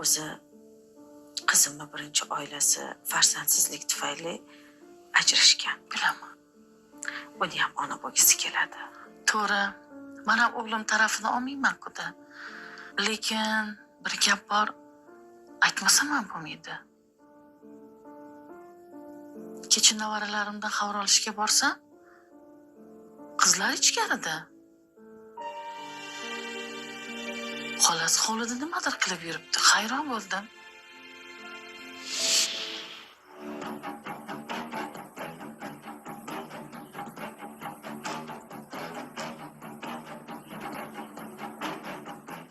o'zi qizimni birinchi oilasi farzandsizlik tufayli ajrashgan. Bilaman. Buni ham ona bo'lgisi keladi. To'g'ri. Men ham o'g'lim tarafini olmayman-ku-da. Lekin bir gap bor, aytmasam ham bo'lmaydi. Kecha nevaralarimdan xabar olishga borsam, qizlar ichkarida. Xolasi hovlida nimadir qilib yuribdi. Hayron bo'ldim.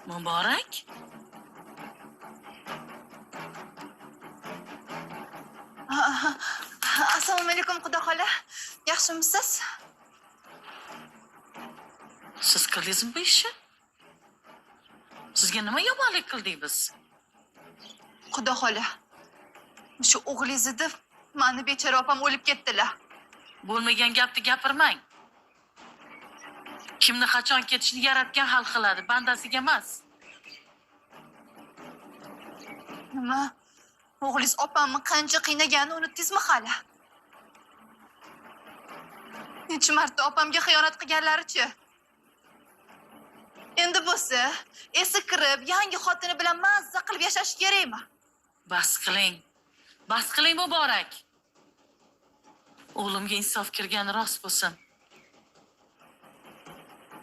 Muborak. Assalomu alaykum, Xudo xola. Yaxshimisiz? Siz qildingizmi bu ishni? Sizga nima yomonlik qildik biz? Xudo xola. Shu o'g'lingizni deb meni bechora opam o'lib ketdilar. Bo'lmagan gapni gapirmang. Kimni qachon ketishini yaratgan hal qiladi, bandasiga emas. Nima? O'g'lingiz opamni qancha qiynaganini unutdingizmi hali? Necha marta opamga xiyonat qilganlari-chi? Endi bo'lsa, esi kirib, yangi xotini bilan mazza qilib yashash kerakmi? Bas qiling. Bas qiling, Muborak. O'g'limga insof kirgani rost bo'lsin.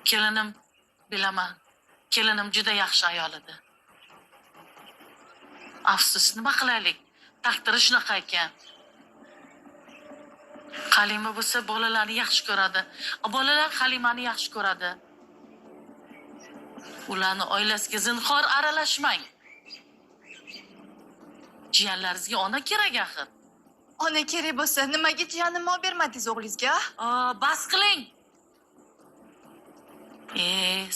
Kelinim, bilaman. Kelinim juda yaxshi ayol edi. Afsus, nima qilaylik? Taqdiri shunaqa ekan. Halima bo'lsa bolalarni yaxshi ko'radi. Bolalar Halimani yaxshi ko'radi. Ularni oilasiga zinhor aralashmang. Jiyanlaringizga ona kerak axir. Ona kerak bo'lsa, nimaga jiyanimni olib bermadingiz o'g'lingizga? Bas qiling.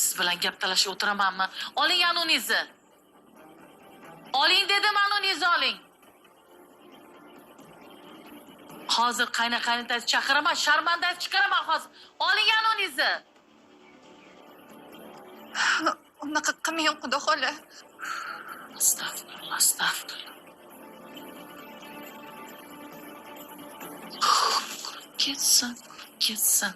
Siz bilan gap talashib o'tiramanmi? Oling anoningizni. Oling dedim, anoningizni oling. Hozir qaynotangizni chaqiraman, sharmandangizni chiqaraman hozir. Oling anoningizni. Unaqa qilmang, Xudo xola. Astagfirullah, astagfirullah. Ketsin, ketsin.